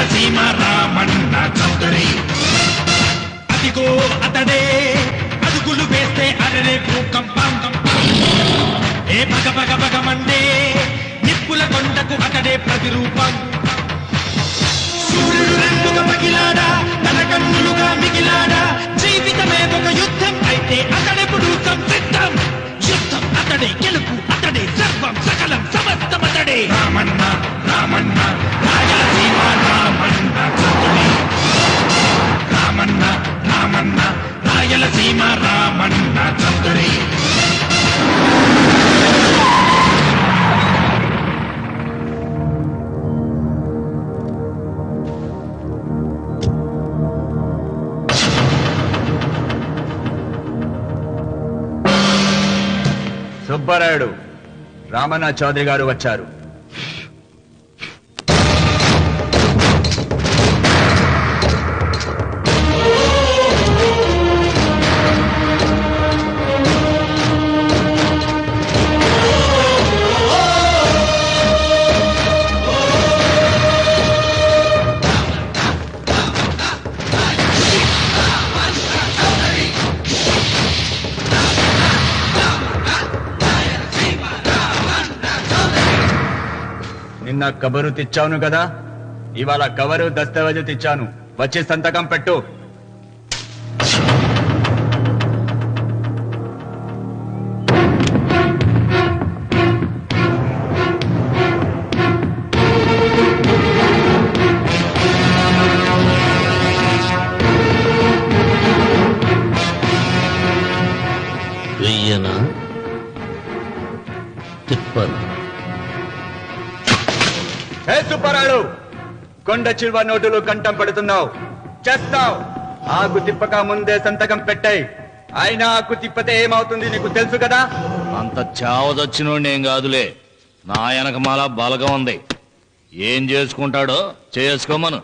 రాయలసీమ రామన్న చౌదరి. అదిగో అతడే అడుగులు వేస్తే అరరే భూకంపం. ఏ పగ పగ పగమండే నిప్పుల కొండకు అతడే ప్రతిరూపం. సూర్యుడు రెండుగా పగిలాడా, తన కన్నులుగా మిగిలాడా. జీవితమే ఒక యుద్ధం అయితే అతడెప్పుడు సంసిద్ధం. యుద్ధం అతడే, గెలుపు అతడే, సర్వం సకలం సమస్తం అతడే. రామన్న రామన్న రాయలసీమ రామన్న చౌదరి. రామన్న రామన్న రాయలసీమ రామన్న చౌదరి. సుబ్బారాయుడు, రామన్న చౌదరి గారు వచ్చారు. నిన్న కబరు తెచ్చాను కదా, ఇవాళ కవరు దస్తావేజు తెచ్చాను. వచ్చి సంతకం పెట్టు. వెయ్యనా తిప్పను. హే సుబ్బారాయుడు, కొండ చిల్వ నోటులు కంఠం పడుతున్నావు, చేస్తావు. ఆకు తిప్పక ముందే సంతకం పెట్టాయి. అయినా ఆకు తిప్పతే ఏమవుతుంది నీకు తెలుసు కదా. అంత చావదొచ్చినోడేం కాదులే, నా వెనకమాల బలగం ఉంది. ఏం చేసుకుంటాడో చేసుకోమను.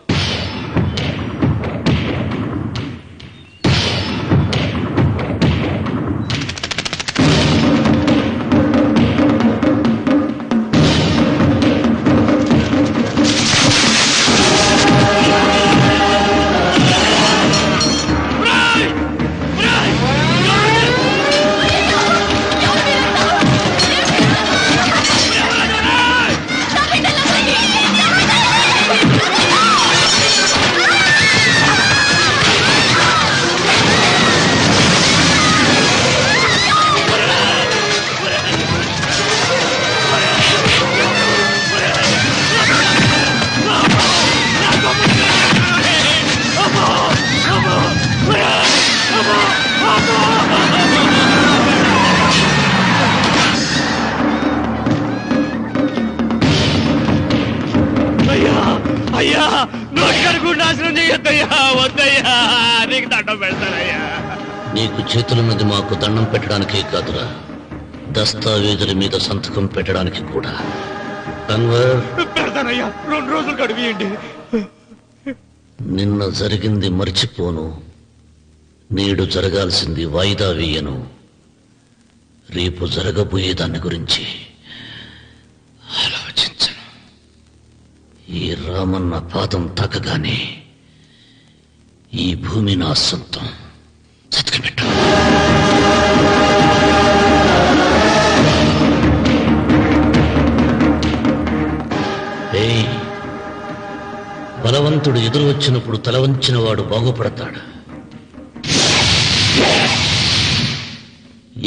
అయ్యా, నోటికడుగు నాశనం చేయొద్దయ్యా, వద్దయ్యా, నీకు దండం పెడతానయ్యా. నీకు చేతులున్నది మాకు దండం పెట్టడానికే కాదురా, దస్తావేజుల మీద సంతకం పెట్టడానికి కూడా. పెడతానయ్యా, 2 రోజులు గడివియండి. నిన్న జరిగింది మర్చిపోను, నేడు జరగాల్సింది వాయిదా వేయను. రేపు జరగబోయే దాని గురించి ఆలోచించను. ఈ రామన్న పాదం తాకగానే ఈ భూమి నా సొంతం. చతికిపెట్ట. బలవంతుడు ఎదురు వచ్చినప్పుడు తల వంచిన వాడు బాగుపడతాడు,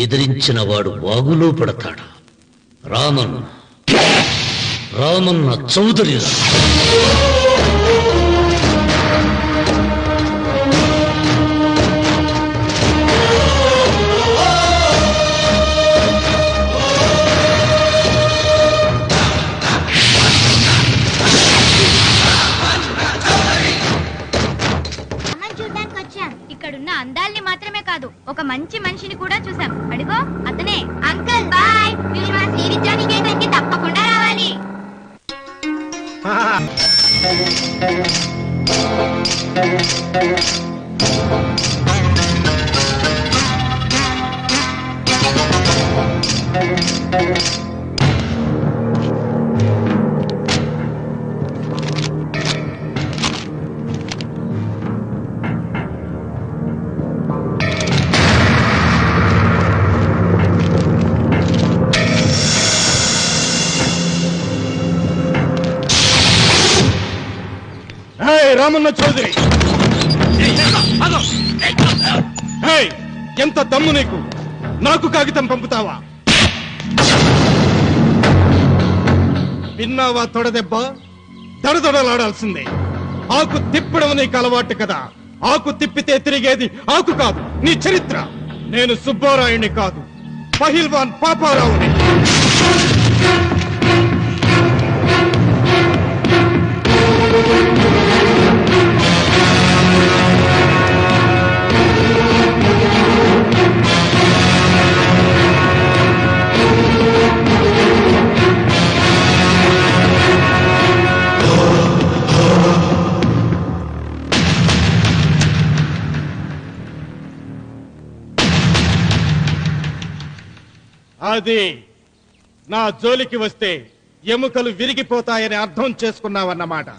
ఎదిరించిన వాడు వాగులో పడతాడు. రామన్న చౌదరి. ఇక్కడున్న అందాల్ని మాత్రమే కాదు, ఒక మంచి మనిషిని కూడా చూసాం. అడిగో అతనే. అంకుల్ బాయ్, మీరు మా శ్రీవిద్యానికేతన్కి తప్పకుండా రావాలి. రామన్న చౌదరి, ఎంత దమ్ము నీకు? నాకు కాగితం పంపుతావా? విన్నావా తొడదెబ్బ? దడదడలాడాల్సిందే. ఆకు తిప్పడం నీకు అలవాటు కదా. ఆకు తిప్పితే తిరిగేది ఆకు కాదు, నీ చరిత్ర. నేను సుబ్బారాయుణ్ణి కాదు, పహిల్వాన్ పాపారావుని. అది నా జోలికి వస్తే ఎముకలు విరిగిపోతాయని అర్థం చేసుకున్నావన్నమాట.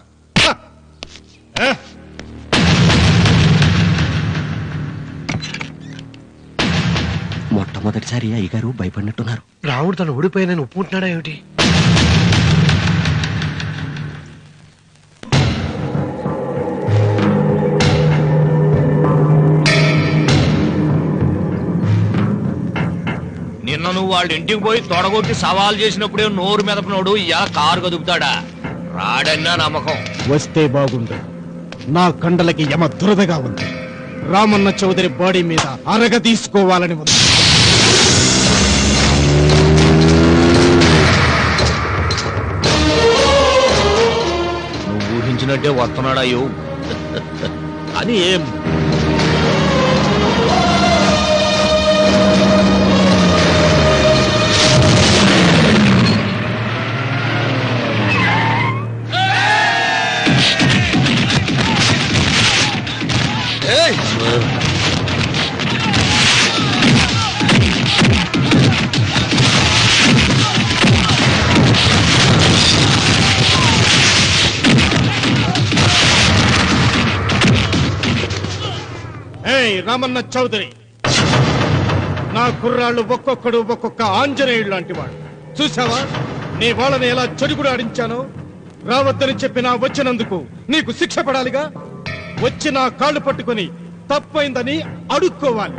మొట్టమొదటిసారి అయ్యగారు భయపడినట్టున్నారు. రాముడు తను ఓడిపోయానని ఒప్పుకుంటున్నాడా ఏమిటి? నిన్న నువ్వు వాళ్ళ ఇంటికి పోయి తొడగొట్టి సవాల్ చేసినప్పుడే నోరు మెదపనోడు ఇలా కారు కదుపుతాడా? రాడన్నా నమ్మకం. వస్తే బాగుండు. నా కండలకి యమ దురదగా ఉంది. రామన్న చౌదరి బాడీ మీద అరగ తీసుకోవాలని ఉంది. నువ్వు ఊహించినట్టే వస్తున్నాడయ్యో అని ఏం రామన్న చౌదరి, నా కుర్రాళ్ళు ఒక్కొక్కడు ఒక్కొక్క ఆంజనేయుడు లాంటి వాడు. చూసావా నీ వాళ్ళని ఎలా చెడుగుడు ఆడించానో? రావద్దని చెప్పినా వచ్చినందుకు నీకు శిక్ష పడాలిగా. వచ్చి నా కాళ్ళు పట్టుకుని తప్పైందని అడుక్కోవాలి.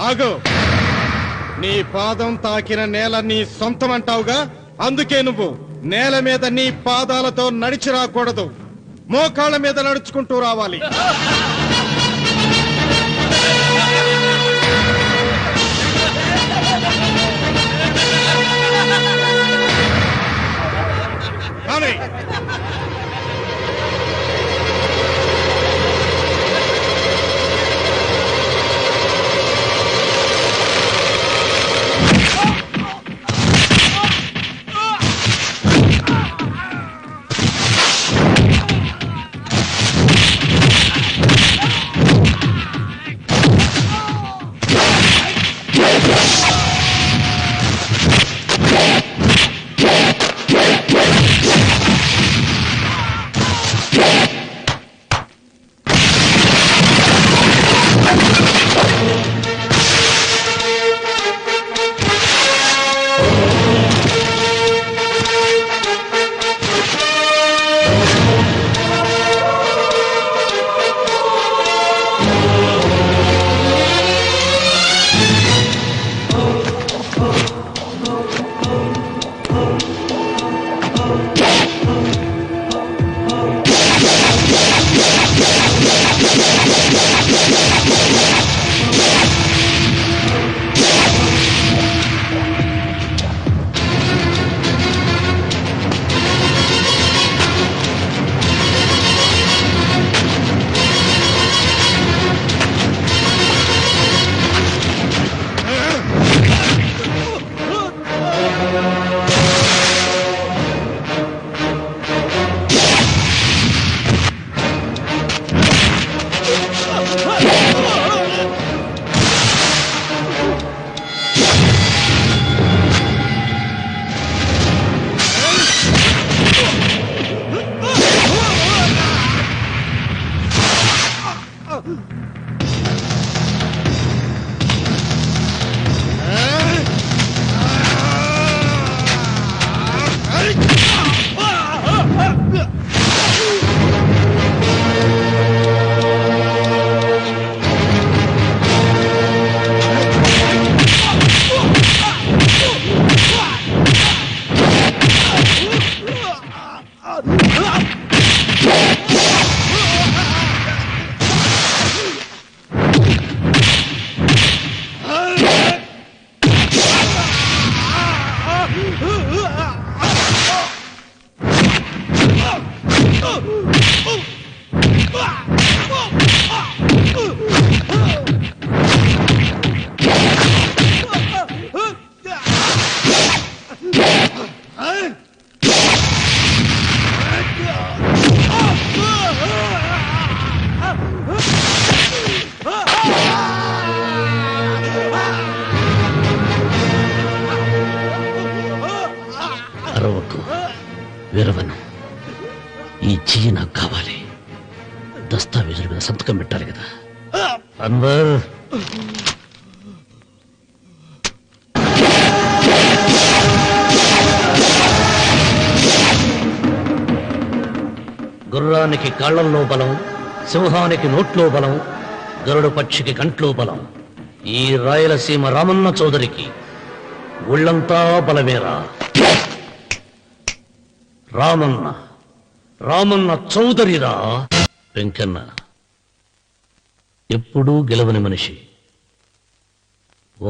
ఆగో, నీ పాదం తాకిన నేల నీ సొంతం అంటావుగా. అందుకే నువ్వు నేల మీద నీ పాదాలతో నడిచి రాకూడదు, మోకాళ్ళ మీద నడుచుకుంటూ రావాలి. కానీ అరవకు, విరవను. ఈ చెయ్యి నాకు కావాలి. దస్తావేజుల మీద సంతకం పెట్టాలి కదా. అన్వర్, గుర్రానికి కాళ్లల్లో బలం, సింహానికి నోట్లో బలం, గరుడు పక్షికి కంట్లో బలం. ఈ రాయలసీమ రామన్న చౌదరికి ఒళ్ళంతా బలమేరా. రామన్న రామన్న చౌదరిరా. వెంకన్న ఎప్పుడూ గెలవని మనిషి.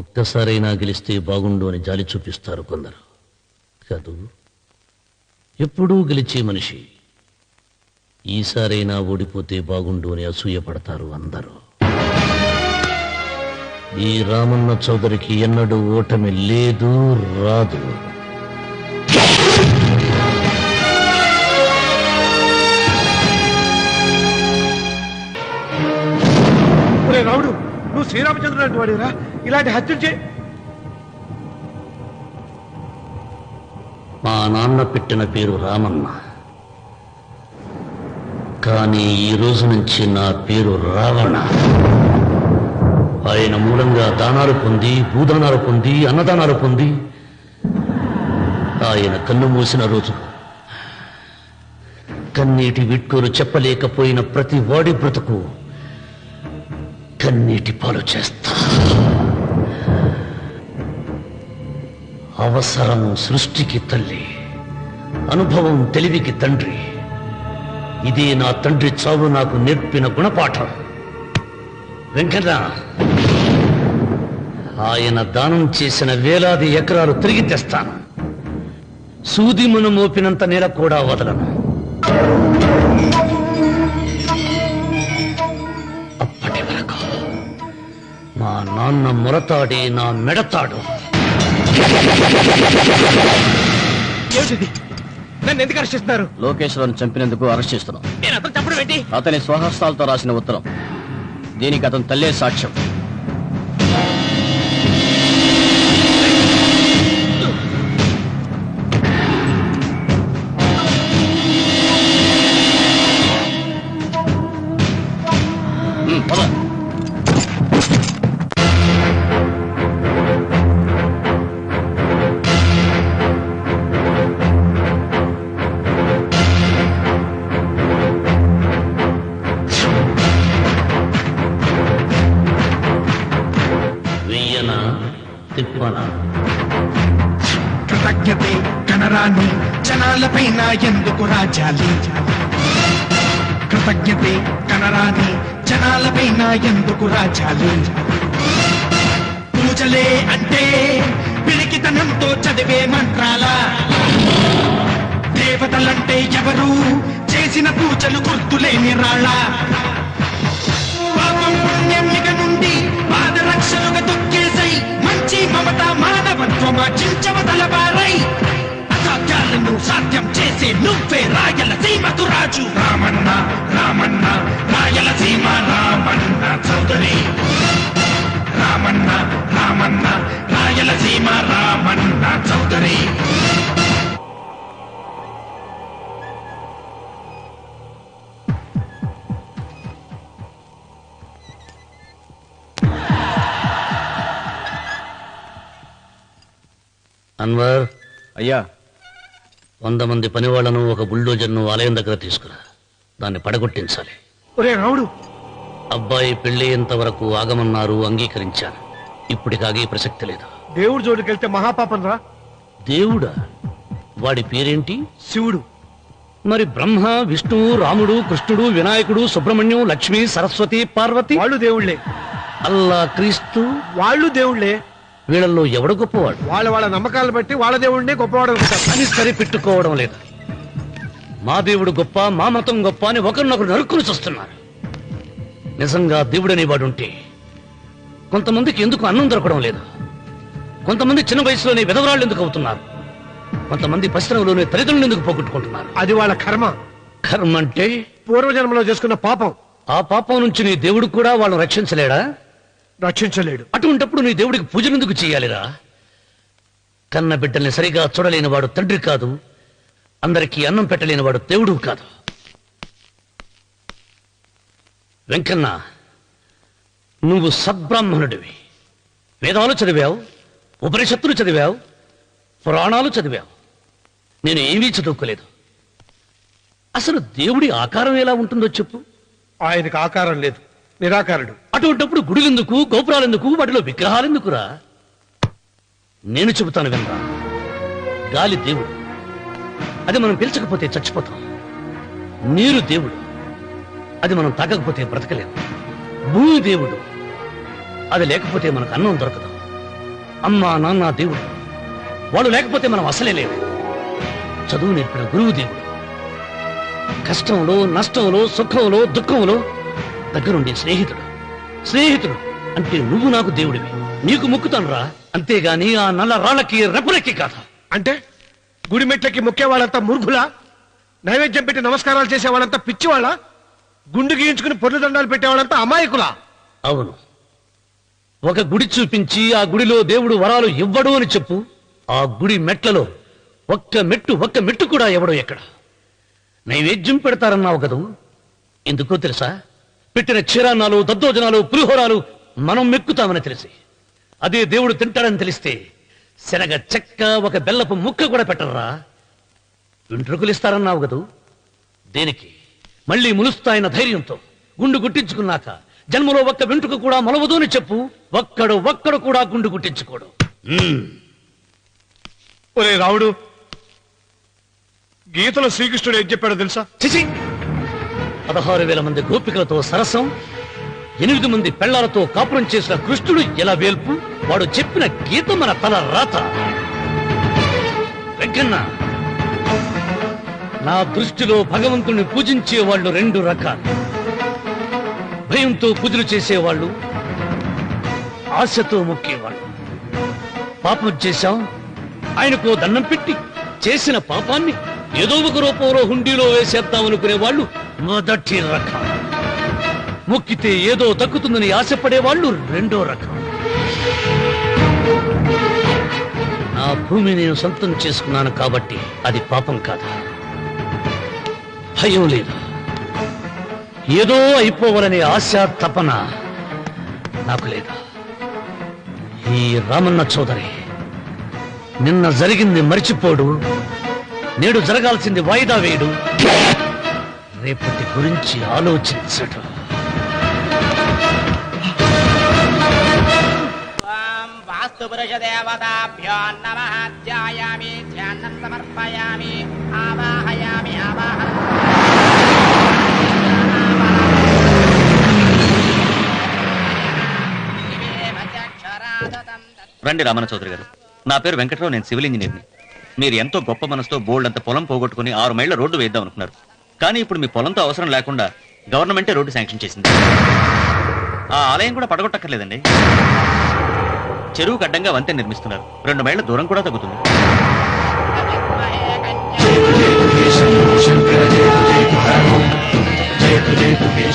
ఒక్కసారైనా గెలిస్తే బాగుండు అని జాలి చూపిస్తారు కొందరు. కాదు, ఎప్పుడూ గెలిచే మనిషి. ఈసారైనా ఓడిపోతే బాగుండు అని అసూయపడతారు అందరూ. ఈ రామన్న చౌదరికి ఎన్నడూ ఓటమి లేదు, రాదు. రావుడు, నువ్వు శ్రీరామచంద్రుడు లాంటి వాడిరా. ఇలాంటి హత్యలు చే. మా నాన్న పెట్టిన పేరు రామన్న, కానీ ఈ రోజు నుంచి నా పేరు రావణ. ఆయన మూలంగా దానాలు పొంది, భూదానాలు పొంది, అన్నదానాలు పొంది ఆయన కన్ను మూసిన రోజు కన్నీటి విట్కూరు చెప్పలేకపోయిన ప్రతి వాడి బ్రతుకు కన్నీటి పాలు చేస్తా. అవసరం సృష్టికి తల్లి, అనుభవం తెలివికి తండ్రి. ఇదే నా తండ్రి చావు నాకు నేర్పిన గుణపాఠం. వెంకన్న, ఆయన దానం చేసిన వేలాది ఎకరాలు తిరిగి తెస్తాను. సూది మనం మోపినంత నేల కూడా వదలను. అప్పటి వరకు మా నాన్న మొరతాడి నా మెడతాడు. నన్ను ఎందుకు అరెస్ట్ చేస్తున్నారు? లోకేశ్వరన్ చంపినందుకు అరెస్ట్ చేస్తున్నాం. నేను అతను చంపడం ఏంటి? అతని స్వహస్తాలతో రాసిన ఉత్తరం. దీనికి అతను తల్లే సాక్ష్యం. పద. తిప్పనా కృతజ్ఞతే కనరాని జనాలపైన ఎందుకు రాజాలి? కృతజ్ఞతే కనరాని జనాలపైన ఎందుకు రాజాలి? పూజలే అంటే పిరికితనంతో చదివే మంత్రాల, దేవతలంటే ఎవరు చేసిన పూజలు గుర్తులేని రాళ్ళ. పాపం పుణ్యం ఇక నుండి పాదరక్షలుగా తొక్కేసై మంచి మమత మానవత్వం చించవతలబారై అసాధ్యాలను సాధ్యం చేసే నువ్వే రాయలసీమకు రాజు. రామన్న రామన్న రాయలసీమ రామన్న చౌదరి. రామన్న రామన్న రాయలసీమ రామన్న చౌదరి. అన్వర్, అయ్యా, 100 మంది పనివాళ్లను ఒక బుల్డోజర్ను ఆలయం దగ్గర తీసుకురా. దాన్ని పడగొట్టించాలి. ఒరే రావుడు, అబ్బాయి పెళ్ళయ్యేంత వరకు ఆగమన్నారు, అంగీకరించాను. ఇప్పటికి ఆగే ప్రసక్తి లేదు. దేవుడి జోడికి వెళ్తే మహాపాపం రా. దేవుడా? వాడి పేరేంటి? శివుడు. మరి బ్రహ్మ, విష్ణు, రాముడు, కృష్ణుడు, వినాయకుడు, సుబ్రహ్మణ్యం, లక్ష్మి, సరస్వతి, పార్వతి వాళ్ళు దేవుళ్లే. అల్లా, క్రీస్తు వాళ్ళు దేవుళ్లే. వీళ్ళల్లో ఎవడు గొప్పవాడు? వాళ్ళ వాళ్ళ నమ్మకాలు బట్టి వాళ్ళ దేవుడినే గొప్పవాడు అనుకుంటారు. అని సరిపెట్టుకోవడం లేదు. మా దేవుడు గొప్ప, మా మతం గొప్ప అని ఒకరినొకరు నరుక్కుని చూస్తున్నారు. నిజంగా దేవుడనేవాడుంటే కొంతమందికి ఎందుకు అన్నం దొరకడం లేదు? కొంతమంది చిన్న వయసులోనే విధవరాళ్ళు ఎందుకు అవుతున్నారు? కొంతమంది పశ్చిమలోనే తల్లిదండ్రులు ఎందుకు పోగొట్టుకుంటున్నారు? అది వాళ్ళ కర్మ. కర్మ అంటే పూర్వజన్మలో చేసుకున్న పాపం. ఆ పాపం నుంచి నీ దేవుడు కూడా వాళ్ళని రక్షించలేడా? రక్షించలేడు. అటువంటప్పుడు నీ దేవుడికి పూజలు ఎందుకు చేయాలిరా? కన్న బిడ్డల్ని సరిగా చూడలేని వాడు తండ్రి కాదు, అందరికీ అన్నం పెట్టలేని వాడు దేవుడు కాదు. వెంకన్న, నువ్వు సద్బ్రాహ్మణుడివి. వేదాలు చదివావు, ఉపనిషత్తులు చదివావు, పురాణాలు చదివావు. నేను ఏమీ చదువుకోలేదు. అసలు దేవుడి ఆకారం ఎలా ఉంటుందో చెప్పు. ఆయనకు ఆకారం లేదు, నిరాకారుడు. అటువంటప్పుడు గుడులెందుకు, గోపురాలెందుకు, వాటిలో విగ్రహాలెందుకురా? నేను చెబుతాను వినరా. గాలి దేవుడు, అది మనం పీల్చకపోతే చచ్చిపోతాం. నీరు దేవుడు, అది మనం తాగకపోతే బ్రతకలేము. భూమి దేవుడు, అది లేకపోతే మనకు అన్నం దొరకదు. అమ్మ, నాన్న దేవుడు, వాళ్ళు లేకపోతే మనం అసలే లేవు. చదువు నేర్పిన గురువు దేవుడు, కష్టంలో, నష్టంలో, సుఖంలో, దుఃఖంలో దగ్గరుండే స్నేహితుడు. స్నేహితుడు అంటే నువ్వు నాకు దేవుడివి. నీకు మొక్కుతాను రా, అంతేగాని ఆ నల్ల రాళ్ళకి రెప్పులెక్కి కాదు. అంటే గుడి మెట్లకి మొక్కే వాళ్ళంతా మూర్ఖులా? నైవేద్యం పెట్టి నమస్కారాలు చేసే వాళ్ళంతా పిచ్చివాళ్ళ? గుండు గీయించుకుని పొర్లు దండాలు పెట్టేవాళ్ళంతా అమాయకులా? అవును. ఒక గుడి చూపించి ఆ గుడిలో దేవుడు వరాలు ఇవ్వడు అని చెప్పు. ఆ గుడి మెట్లలో ఒక్క మెట్టు కూడా ఎవడో ఎక్కడ. నైవేద్యం పెడతారన్నావు కదూ, ఎందుకో తెలుసా? పెట్టిన క్షీరాన్నాలు, దద్దోజనాలు, పులిహోరాలు మనం మెక్కుతామని తెలిసి, అదే దేవుడు తింటాడని తెలిస్తే శనగ చెక్క, ఒక బెల్లపు ముక్క కూడా పెట్టర్రా. వెంట్రుకలు ఇస్తారన్నావు కదూ, దేనికి? మళ్ళీ ములుస్తాయన్న ధైర్యంతో గుండు గుట్టించుకున్నాక జన్మలో ఒక్క వెంట్రుక కూడా మొలవదు అని చెప్పు. ఒక్కడు కూడా గుండు గుట్టించుకోడు. ఒరే రావుడు, గీతలో శ్రీకృష్ణుడు ఏం చెప్పాడో తెలుసా? చిచి! 16,000 మంది గోపికలతో సరసం, 8 మంది పెళ్లాలతో కాపురం చేసిన కృష్ణుడు ఎలా వేల్పు? వాడు చెప్పిన గీత మన తల రాత. వెంకన్న, నా దృష్టిలో భగవంతుణ్ణి పూజించే వాళ్ళు 2 రకాలు. భయంతో పూజలు చేసేవాళ్ళు, ఆశతో మొక్కేవాళ్ళు. పాపం చేశాం, ఆయనకు దండం పెట్టి చేసిన పాపాన్ని ఏదో ఒక రూపంలో హుండీలో వేసేద్దామనుకునే వాళ్ళు మొదటి రకం. మొక్కితే ఏదో దక్కుతుందని ఆశపడేవాళ్ళు 2వ రకం. నా భూమి నేను సొంతం చేసుకున్నాను కాబట్టి అది పాపం కాదు. భయం లేదు, ఏదో అయిపోవాలనే ఆశ, తపన నాకు లేదు. ఈ రామన్న చౌదరి నిన్న జరిగింది మర్చిపోడు, నేడు జరగాల్సింది వాయిదా వేయడు, రేపటి గురించి ఆలోచించడు. వాస్తుపురుషదేవతాభ్యో నమః. ధ్యాయామి, ధ్యానం సమర్పయామి, ఆవాహయామి, రండి రామన్న చౌదరి గారు. నా పేరు వెంకట్రావు, నేను సివిల్ ఇంజనీర్ని. మీరు ఎంతో గొప్ప మనసుతో బోల్డ్ అంత పొలం పోగొట్టుకుని 6 మైళ్ళ రోడ్డు వేద్దాం అనుకున్నారు. కానీ ఇప్పుడు మీ పొలంతో అవసరం లేకుండా గవర్నమెంటే రోడ్డు శాంక్షన్ చేసింది. ఆ ఆలయం కూడా పడగొట్టక్కర్లేదండి. చెరువుకు అడ్డంగా వంతెన నిర్మిస్తున్నారు. 2 మైళ్ళ దూరం కూడా తగ్గుతుంది.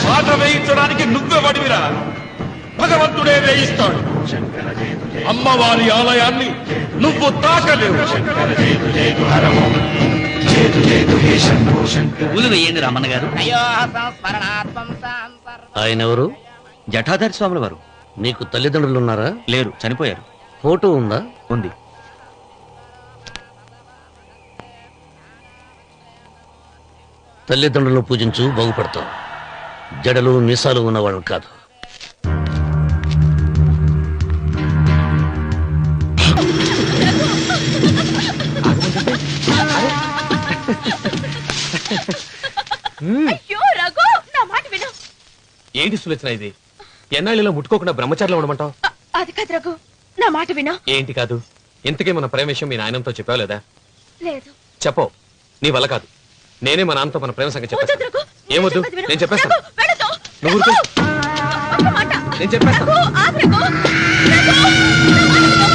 పాట వేయించడానికి నువ్వే వడివిరా, భగవంతుడే వేయిస్తాడు. అమ్మవారి ఆలయాన్ని నువ్వు తాకలేవు. పూలు వేయండి రామన్న గారు. ఆయన ఎవరు? జటాధారి స్వాముల వారు. నీకు తల్లిదండ్రులు ఉన్నారా? లేరు, చనిపోయారు. ఫోటో ఉందా? ఉంది. తల్లిదండ్రులను పూజించు, బాగుపడతావు. జడలు మీసాలు ఉన్నవాళ్ళు కాదు. అయ్యో రఘు, నా మాట విను. ఏంటి సులోచన ఇది? ఎన్నాళ్ళలో ముట్టుకోకుండా బ్రహ్మచారిలో ఉండమంటావు? అది కాదు రఘు, నా మాట విను. ఏంటి కాదు? ఇంతకీ మన ప్రేమ విషయం మీ నాయనంతో చెప్పావు లేదా? లేదు. చెప్పవు. నీ వల్ల కాదు. నేనే మా నాన్నతో మన ప్రేమ సంగతి చెప్పేస్తాను. రఘు, ఏమొద్దు, చెప్పేది విను. నేను చెప్పేస్తాను. రఘు, వెళుతూ. నువ్వు ఊరుకో. ఒక్క మాట. నేను చెప్పేస్తాను. రఘు, ఆగు రఘు. రఘు, నా మాట విను.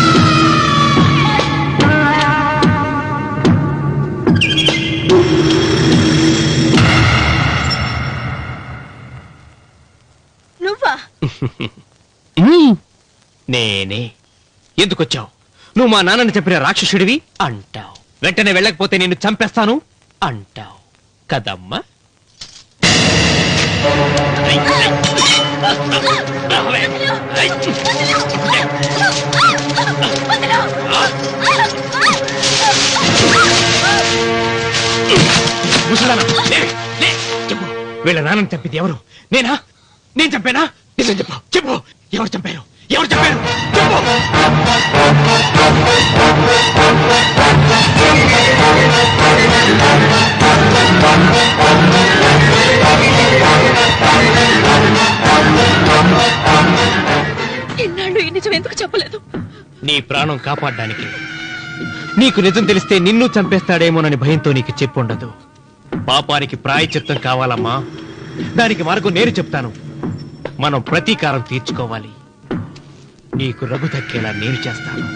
నువ్వా? నేనే. ఎందుకొచ్చావు? నువ్వు మా నాన్నని చెప్పిన రాక్షసుడివి అంటావు. వెంటనే వెళ్ళకపోతే నిన్ను చంపేస్తాను అంటావు కదమ్మా. చెప్పు, వీళ్ళ నాన్నని చంపింది ఎవరు? నేనా? నేను చంపానా? నిజం చెప్పు. చెప్పు, ఎవరు చంపారు? ఎవరు చంపారు? చెప్పు. ఇన్నాళ్ళు ఈ నిజం ఎందుకు చెప్పలేదు? నీ ప్రాణం కాపాడడానికి. నీకు నిజం తెలిస్తే నిన్ను చంపేస్తాడేమోనని భయంతో నీకు చెప్పుండదు. పాపానికి ప్రాయశ్చిత్తం కావాలమ్మా. దానికి మార్గం నేను చెప్తాను. మనం ప్రతీకారం తీర్చుకోవాలి. నీకు రఘు దక్కేలా నేను చేస్తాను.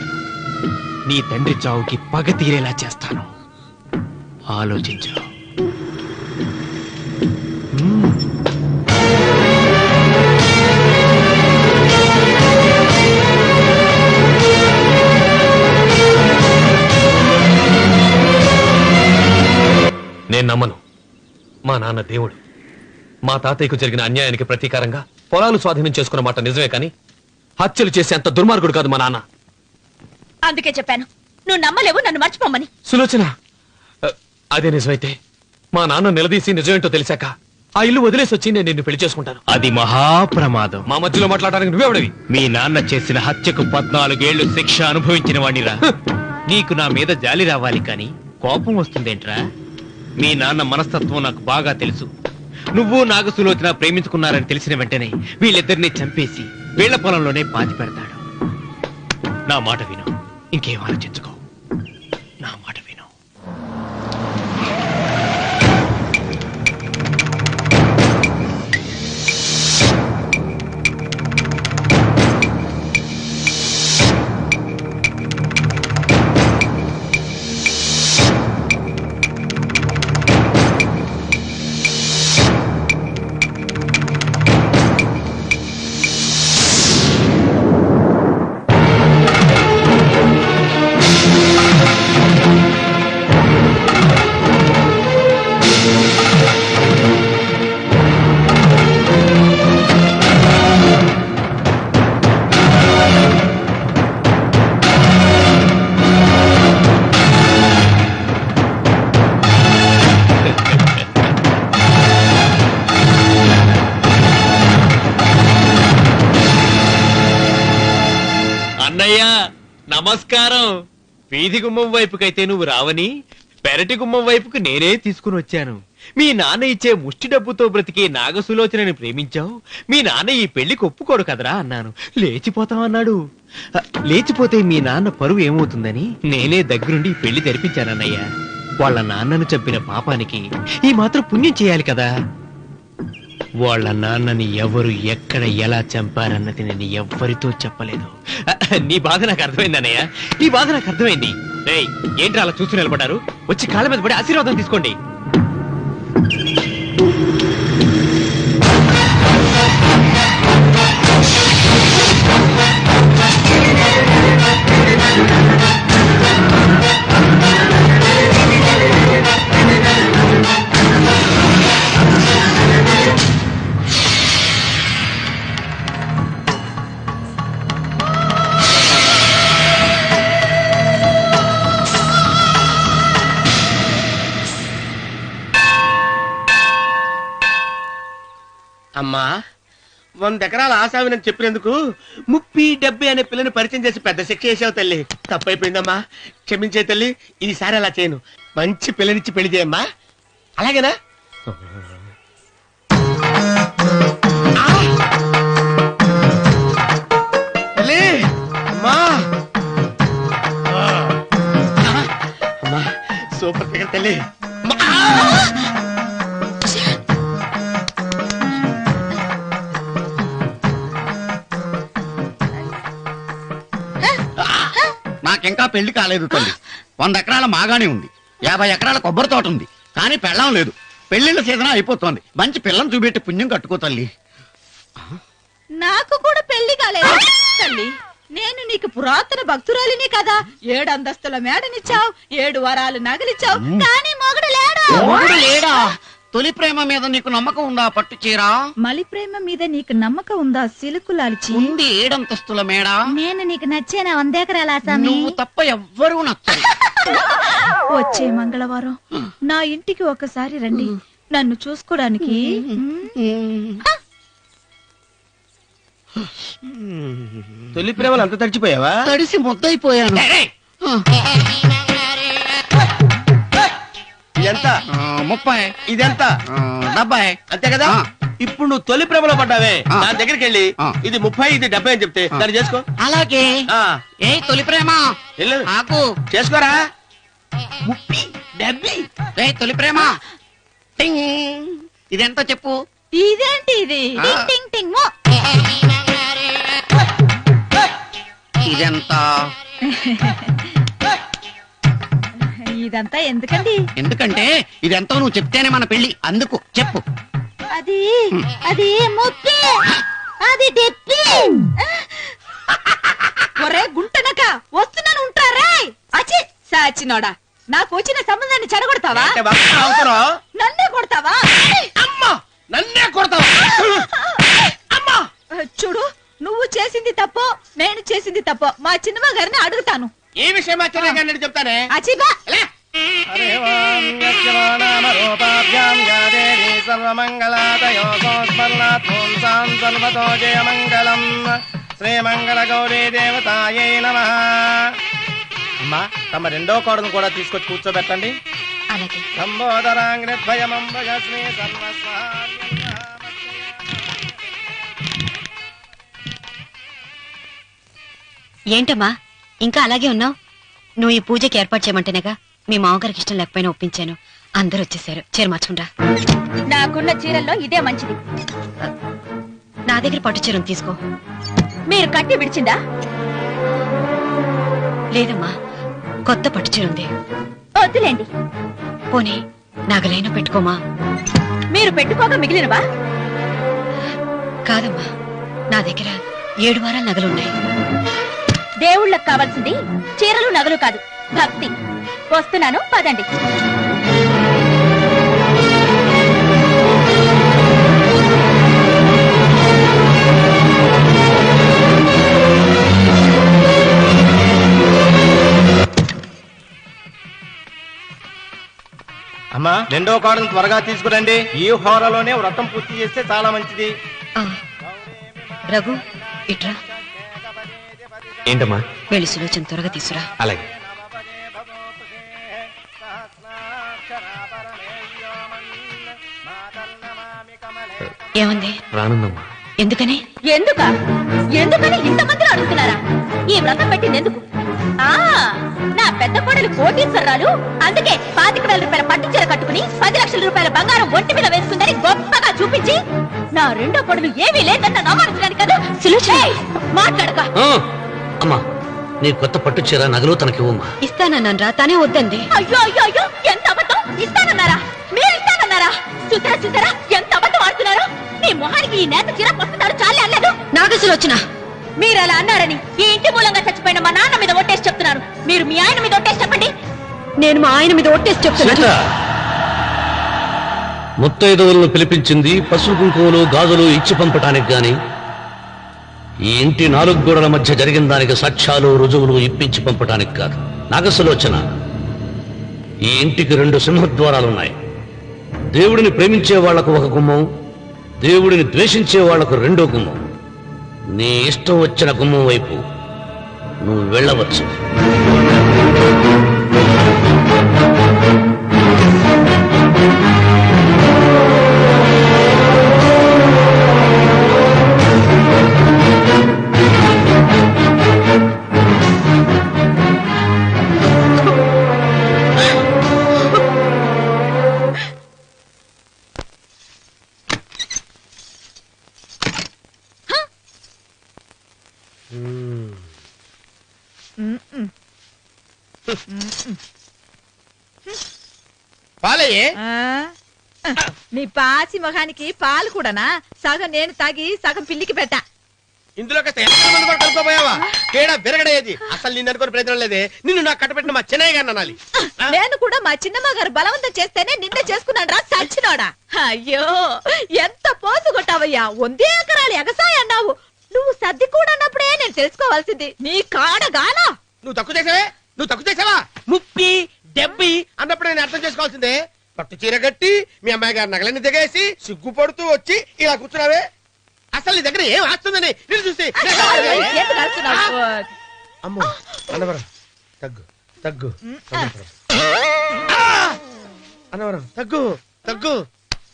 నీ తండ్రి చావుకి పగ తీరేలా చేస్తాను. ఆలోచించు. నేను నమ్మను. మా నాన్న దేవుడు. మా తాతయ్యకు జరిగిన అన్యాయానికి ప్రతీకారంగా పొలాలు స్వాధీనం చేసుకున్న మాట నిజమే, కానీ హత్యలు చేసే అంత దుర్మార్గుడు కాదు మా నాన్న. అందుకే చెప్పాను, నువ్వు నమ్మలేవు, నన్ను మర్చిపోమని. సులోచన, అదే నిజమైతే మా నాన్న నిలదీసి నిజమేంటో తెలిసాక ఆ ఇల్లు వదిలేసి వచ్చి నేను నిన్ను పెళ్లి చేసుకుంటాను. అది మహాప్రమాదం. మా మధ్యలో మాట్లాడడానికి నువ్వెవడివి? మీ నాన్న చేసిన హత్యకు 14 ఏళ్లు శిక్ష అనుభవించిన వాణిరా. నీకు నా మీద జాలి రావాలి కానీ కోపం వస్తుందేంట్రా? మీ నాన్న మనస్తత్వం నాకు బాగా తెలుసు. నువ్వు నాగసులోచన ప్రేమించుకున్నారని తెలిసిన వెంటనే వీళ్ళిద్దరిని చంపేసి వీళ్ల పొలంలోనే పాతి పెడతాడు. నా మాట విను, ఇంకేం ఆలోచించుకో. నా మాట విను. అన్నయ్య నమస్కారం. వీధి గుమ్మం వైపుకైతే నువ్వు రావని పెరటి గుమ్మం వైపుకు నేనే తీసుకుని వచ్చాను. మీ నాన్న ఇచ్చే ముష్టి డబ్బుతో బ్రతికే నాగసులోచనని ప్రేమించావు. మీ నాన్న ఈ పెళ్లికి ఒప్పుకోడు కదరా అన్నాను. లేచిపోతామన్నాడు. లేచిపోతే మీ నాన్న పరువు ఏమవుతుందని నేనే దగ్గరుండి ఈ పెళ్లి తెరిపించానన్నయ్య. వాళ్ళ నాన్నను చంపిన పాపానికి ఈ మాత్రం పుణ్యం చేయాలి కదా. వాళ్ళ నాన్నని ఎవరు ఎక్కడ ఎలా చంపారన్నది నేను ఎవ్వరితో చెప్పలేదు. నీ బాధ నాకు అర్థమైంది అన్నయ్య, నీ బాధ నాకు అర్థమైంది. రేయ్, ఏంటి అలా చూస్తూ నిలబడ్డారు? వచ్చి కాళ్ళ మీద పడి ఆశీర్వాదం తీసుకోండి. అమ్మా, 100 ఎకరాల ఆశావినని చెప్పినందుకు 30-70 అనే పిల్లని పరిచయం చేసి పెద్ద శిక్ష చేసావు తల్లి. తప్పైపోయిందమ్మా, క్షమించే తల్లి. ఈసారి అలా చేయను. మంచి పిల్లనిచ్చి పెళ్లి చేయమ్మా. అలాగేనా? సూపర్ ఫిగర్ తల్లి. నాకింకా పెళ్లి కాలేదు తల్లి. 100 ఎకరాల మాగాణి ఉంది, 50 ఎకరాల కొబ్బరి తోట ఉంది, కానీ పెళ్ళం లేదు. పెళ్లిళ్ళ సీజన్ అయిపోతుంది. మంచి పిల్లని చూపెట్టి పుణ్యం కట్టుకో తల్లి. నాకు కూడా పెళ్లి కాలేదు తల్లి. నేను నీకు పురాతన భక్తురాలిని కదా. 7 అంతస్తుల మేడనిచ్చావు, 7 వరాలు నగలిచ్చావు, కానీ మొగుడు లేడు. మొగుడు లేడా? తొలి ప్రేమ మీద నీకు నమ్మకం ఉందా పట్టు చీర? మలి ప్రేమ మీద నీకు నమ్మకం ఉందా సిలుకు లాల్చి? ఉంది 7 అంతస్తుల మేడ. నేను నీకు నచ్చేనా 100 ఎకరాల ఆసామి? నువ్వు తప్ప ఎవ్వరూ నచ్చరు. వచ్చే మంగళవారం నా ఇంటికి ఒకసారి రండి నన్ను చూసుకోవడానికి. తొలి ప్రేమలు అంత తడిచిపోయావా? తడిసి ముద్దయిపోయాను. ఇదెంత? 30. ఇదెంత? 70. అంతే కదా. ఇప్పుడు నువ్వు తొలి ప్రేమలో పడ్డావే, దాని దగ్గరికి వెళ్ళి ఇది 30 ఇది 70 అని చెప్తే దాన్ని చేసుకో. అలాగే. ఏ తొలి ప్రేమ నాకు చేసుకోరా. 30 70. ఏ తొలి ప్రేమ ఇదెంత చెప్పు. ఇదేంటి ఇది? టింగ్ టింగ్ టింగ్ మో. ఇదెంత? ఇదంతా ఎందుకండి? ఎందుకంటే ఇదెంతో నువ్వు చెప్తేనే మన పెళ్లి. అందుకు చెప్పు. అది అది ముప్పి, అది డెప్పి. ఒరే గుంటనక వస్తున్నాను ఉంటారా? అచి సాచినోడా, నాకు వచ్చిన సంబంధాన్ని చెడగొడతావా? నన్నే కొడతావా? అమ్మా నన్నే కొడతావా? అమ్మా చూడు, నువ్వు చేసింది తప్పో నేను చేసింది తప్పో మా చిన్నమ్మ గారిని అడుగుతాను. ఏ విషయం ఆశ్చర్యంగా చెప్తానే. అచిబా శ్రీమంగళ గౌరీ దేవతాయే నమః. అమ్మా తమ రెండో కోడను కూడా తీసుకొచ్చి కూర్చోబెట్టండి. సంబోధరాంగ్రద్వయమంబగస్మి సర్వస్వామ్యం. ఏంటమ్మా ఇంకా అలాగే ఉన్నావు? నువ్వు ఈ పూజకి ఏర్పాటు చేయమంటేనేగా మీ మామగారికి ఇష్టం లేకపోయినా ఒప్పించాను. అందరూ వచ్చేసారు. చీర మార్చుకుంటా. నాకున్న చీరల్లో ఇదే మంచిది. నా దగ్గర పట్టు చీరను తీసుకో. మీరు కట్టి విడిచిందా? లేదమ్మా, కొత్త పట్టు చీర ఉంది. వద్దులేండి. పోనీ నాగలైనా పెట్టుకోమా. మీరు పెట్టుకోక మిగిలినవా? కాదమ్మా, నా దగ్గర 7 వారాల నగలున్నాయి. దేవుళ్ళకు కావాల్సింది చీరలు నగలు కాదు, భక్తి. వస్తున్నాను, పదండి. అమ్మా రెండో కోడను త్వరగా తీసుకురండి. ఈ హోరాలోనే వ్రతం పూర్తి చేస్తే చాలా మంచిది. రఘు ఇట్రా. ఏంటమ్మా? వెళ్ళి సులోచన త్వరగా తీసురా. అలాగే. ఏముంది? రానుందమ్మా. ఎందుకని? ఎందుకని ఇంతమంది అడుగుతున్నారా? ఈ వ్రతం పెట్టింది ఎందుకు? నా పెద్ద కోడలు కోటీశ్వరరాలు, అందుకే 25,000 రూపాయల పట్టు చీర కట్టుకుని 10 లక్షల రూపాయల బంగారం ఒంటి మీద వేసుకుందని గొప్పగా చూపించి నా రెండో కోడలు ఏమీ లేదన్న నమ్మడానికి కదా. మాట్లాడక. అమ్మా, నీ కొత్త పట్టు చీర నగలు తనకివ్వమ్మా. ఇస్తానన్నాను రా, తానే వద్దంది. అయ్యో అయ్యో అయ్యో, ఎంత అబద్ధం! ఇస్తానన్నారా? మీరు ఇస్తానన్నారా? చూసారా చూసారా ఎంత అబద్ధం ఆడుతున్నారు? నీ మొహానికి ఈ నేత చీర పస్తున్నారు చాలే అనలేదు. నాగసులు వచ్చిన మీరు అలా అన్నారని ఈ ఇంటి మూలంగా చచ్చిపోయిన మా నాన్న మీద ఒట్టేసి చెప్తున్నారు. మీరు మీ ఆయన మీద ఒట్టేసి చెప్పండి. నేను మా ఆయన మీద ఒట్టేసి చెప్తున్నాను. ముత్తైదువులను పిలిపించింది పసుపు కుంకుమలు గాజులు ఇచ్చి పంపటానికి గాని, ఈ ఇంటి 4 గోడల మధ్య జరిగిన దానికి సాక్ష్యాలు రుజువులు ఇప్పించి పంపటానికి కాదు. నాగసులోచన, ఈ ఇంటికి 2 సింహద్వారాలున్నాయి. దేవుడిని ప్రేమించే వాళ్లకు ఒక గుమ్మం, దేవుడిని ద్వేషించే వాళ్లకు 2వ గుమ్మం. నీ ఇష్టం వచ్చిన గుమ్మం వైపు నువ్వు వెళ్ళవచ్చు. పాలయ్యే నీ పాచి మొహానికి పాలు కూడానా? సగం నేను తాగి సగం పిల్లికి పెట్టా. ఇందులో కలుపుకోపోయావా? కేడా బిరగడేది. అసలు నిన్ను అనుకునే ప్రయత్నం లేదే. నిన్ను నాకు కట్టబెట్టిన మా చెన్నయ్య గారిని అనాలి. నేను కూడా మా చిన్నమ్మ గారు బలవంతం చేస్తేనే నిన్నే చేసుకున్నాడు రా సచ్చినోడా. అయ్యో ఎంత పోసు కొట్టావయ్యా. 100 ఎకరాలు ఎగసాయ అన్నావు. నువ్వు సర్ది కూడా అన్నప్పుడే నేను తెలుసుకోవాల్సింది. నీ కాడగానా? నువ్వు తక్కువ చేసావా? 30, 70 అన్నప్పుడు నేను అర్థం చేసుకోవాల్సిందే. పట్టు చీర కట్టి మీ అమ్మాయి గారు నగలన్నీ దిగేసి సిగ్గుపడుతూ వచ్చి ఇలా కూర్చున్నావే. అసలు నీ దగ్గర ఏం వస్తుందని నేను చూసి అమ్మో అన్నవరం తగ్గు అన్నవరం తగ్గు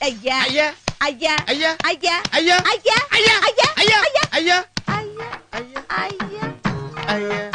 అయ్యా అయ్యా అయ్యా అయ్యా అయ్యా అయ్యా అయ్యా అయ్యా అయ్యా అయ్యా అయ్యా అయ్యా అయ్యా అయ్యా